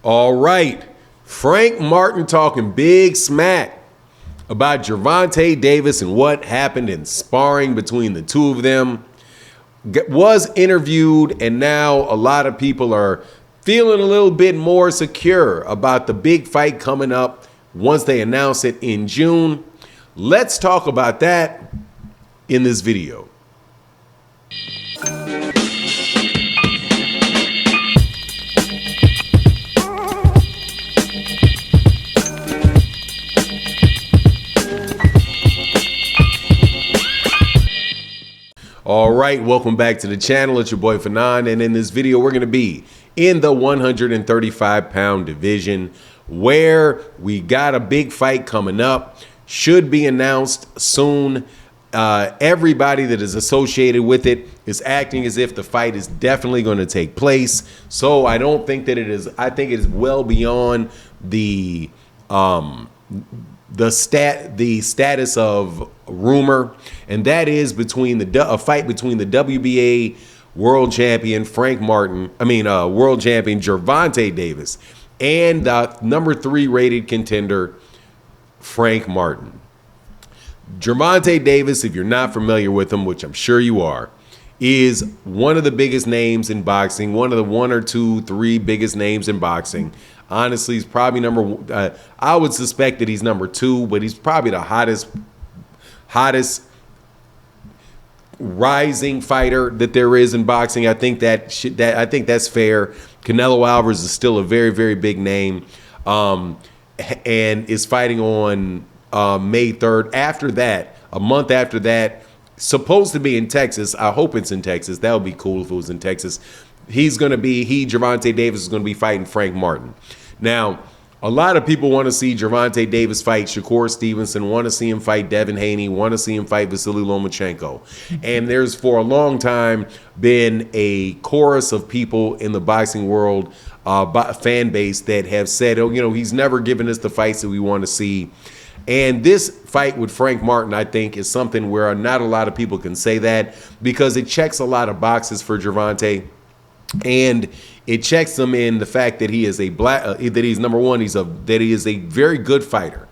All right. Frank Martin talking big smack about Gervonta Davis and what happened in sparring between the two of them. Was interviewed, and now a lot of people are feeling a little bit more secure about the big fight coming up once they announce it in June. Let's talk about that in this video. All right, welcome back to the channel. It's your boy Fanon, and in this video we're going to be in the 135-pound division where we got a big fight coming up. Should be announced soon. Everybody that is associated with it is acting as if the fight is definitely going to take place. So I don't think that it is. I think it is well beyond the status of rumor, and that is between a fight between the WBA world champion world champion Gervonta Davis and the number 3 rated contender Frank Martin. Gervonta Davis, if you're not familiar with him, which I'm sure you are, is one of the biggest names in boxing, one of the 1 or 2, 3 biggest names in boxing. Honestly, he's probably I would suspect that he's number 2, but he's probably the hottest rising fighter that there is in boxing. I think that's fair. Canelo Alvarez is still a very, very big name, and is fighting on May 3rd. After that, a month after that, supposed to be in Texas. I hope it's in Texas. That would be cool if it was in Texas. Gervonta Davis is going to be fighting Frank Martin. Now, a lot of people want to see Gervonta Davis fight Shakur Stevenson, want to see him fight Devin Haney, want to see him fight Vasily Lomachenko. And there's for a long time been a chorus of people in the boxing world, fan base, that have said, oh, he's never given us the fights that we want to see. And this fight with Frank Martin, I think, is something where not a lot of people can say that, because it checks a lot of boxes for Gervonta. And it checks him in the fact that he is that he's number one, that he is a very good fighter.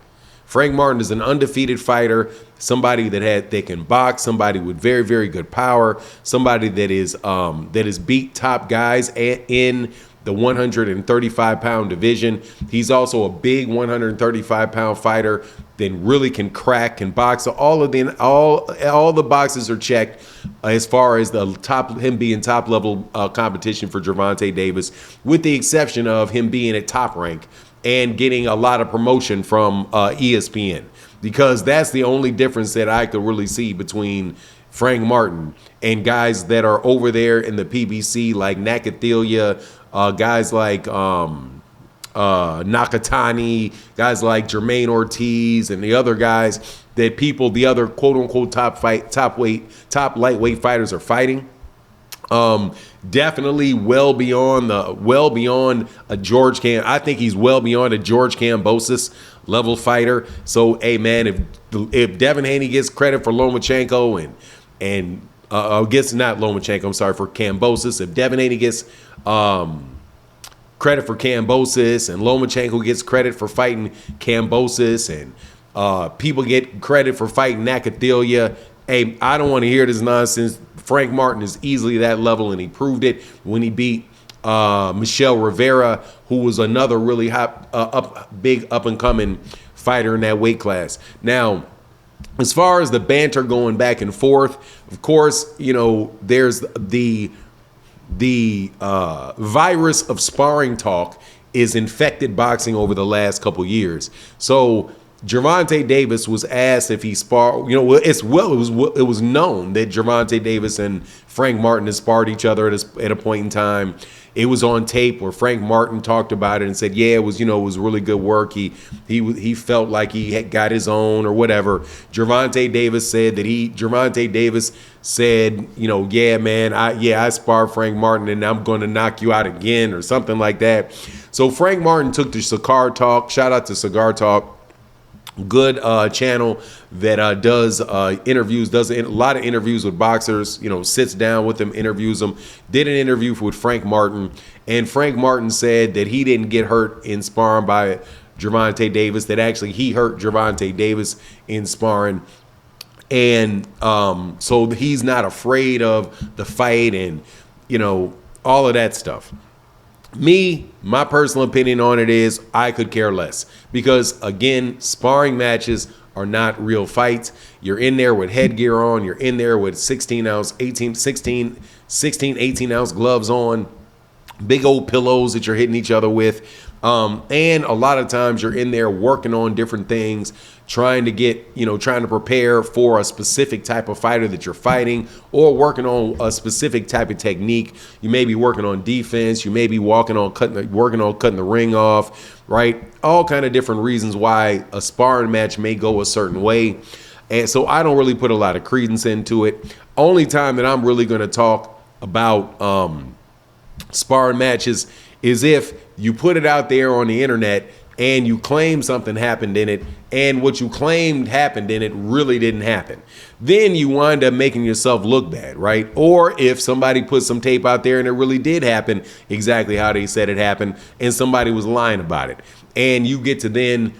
Frank Martin is an undefeated fighter, somebody that can box, somebody with very, very good power, somebody that is beat top guys in the 135-pound division. He's also a big 135-pound fighter that really can box. So all the boxes are checked as far as him being top level competition for Gervonta Davis, with the exception of him being at top rank and getting a lot of promotion from ESPN, because that's the only difference that I could really see between Frank Martin and guys that are over there in the PBC, like Nakathila, guys like Nakatani, guys like Jermaine Ortiz, and the other guys that the other quote unquote top lightweight fighters are fighting. Definitely well beyond a George I think he's well beyond a George Kambosos level fighter. So, hey man, if Devin Haney gets credit for Lomachenko and gets not Lomachenko, I'm sorry, for Kambosos, if Devin Haney gets credit for Kambosos and Lomachenko gets credit for fighting Kambosos, and people get credit for fighting Nakathila, hey, I don't want to hear this nonsense. Frank Martin is easily that level, and he proved it when he beat Michel Rivera, who was another really hot, big up-and-coming fighter in that weight class. Now, as far as the banter going back and forth, of course, there's the virus of sparring talk is infected boxing over the last couple years. So Gervonta Davis was asked if he sparred. It was known that Gervonta Davis and Frank Martin had sparred each other at a point in time. It was on tape where Frank Martin talked about it and said, yeah, it was really good work. He felt like he had got his own or whatever. Gervonta Davis said, yeah, man, I sparred Frank Martin and I'm going to knock you out again or something like that. So Frank Martin took to Cigar Talk. Shout out to Cigar Talk. Good channel that does interviews, does a lot of interviews with boxers, sits down with them, interviews them, did an interview with Frank Martin, And Frank Martin said that he didn't get hurt in sparring by Gervonta Davis, that actually he hurt Gervonta Davis in sparring. And so he's not afraid of the fight and, all of that stuff. Me, my personal opinion on it is I could care less because, again, sparring matches are not real fights. You're in there with headgear on. You're in there with 16, 18-ounce gloves on, big old pillows that you're hitting each other with. And a lot of times you're in there working on different things, trying to prepare for a specific type of fighter that you're fighting, or working on a specific type of technique. You may be working on defense. You may be working on cutting the ring off, right? All kind of different reasons why a sparring match may go a certain way. And so I don't really put a lot of credence into it. Only time that I'm really going to talk about sparring matches is if you put it out there on the internet and you claim something happened in it, and what you claimed happened in it really didn't happen. Then you wind up making yourself look bad, right? Or if somebody put some tape out there and it really did happen exactly how they said it happened, and somebody was lying about it, and you get to then,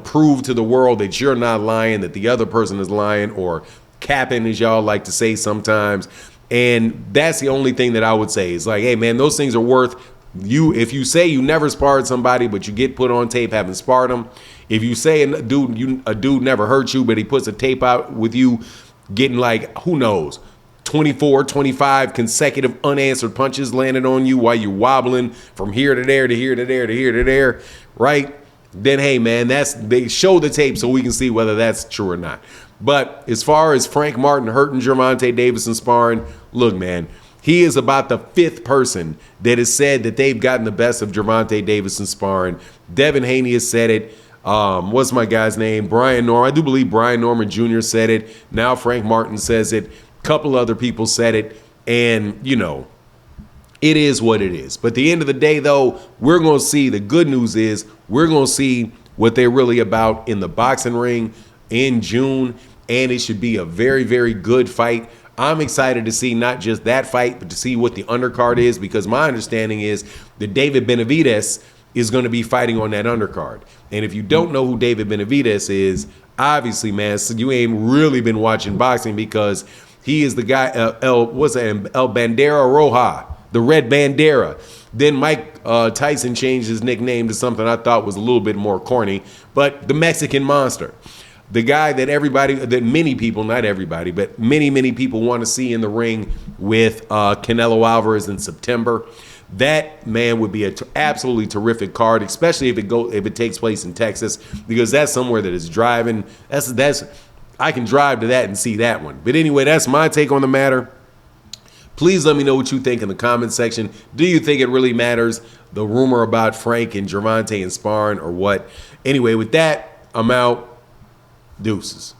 prove to the world that you're not lying, that the other person is lying, or capping, as y'all like to say sometimes. And that's the only thing that I would say is like, hey man, those things are worth if you say you never sparred somebody, but you get put on tape having sparred them. If you say a dude never hurt you, but he puts a tape out with you getting like, who knows, 24, 25 consecutive unanswered punches landed on you while you're wobbling from here to there to here to there to here to there, right? Then hey man, they show the tape so we can see whether that's true or not. But as far as Frank Martin hurting Gervonta Davis in sparring, look man, he is about the fifth person that has said that they've gotten the best of Gervonta Davis in sparring. Devin Haney has said it. What's my guy's name? Brian Norman. I do believe Brian Norman Jr. said it. Now Frank Martin says it. A couple other people said it. And, it is what it is. But at the end of the day, though, we're going to see, the good news is we're going to see what they're really about in the boxing ring in June. And it should be a very, very good fight. I'm excited to see not just that fight, but to see what the undercard is, because my understanding is that David Benavidez is going to be fighting on that undercard. And if you don't know who David Benavidez is, obviously, man, so you ain't really been watching boxing, because he is the guy, El Bandera Roja, the Red Bandera. Then Mike Tyson changed his nickname to something I thought was a little bit more corny, but the Mexican Monster. The guy that many people, not everybody, but many people want to see in the ring with Canelo Alvarez in September. That man would be an absolutely terrific card, especially if it takes place in Texas, because that's somewhere that is driving. I can drive to that and see that one. But anyway, that's my take on the matter. Please let me know what you think in the comment section. Do you think it really matters, the rumor about Frank and Gervonta and sparring, or what? Anyway, with that, I'm out. Deuces.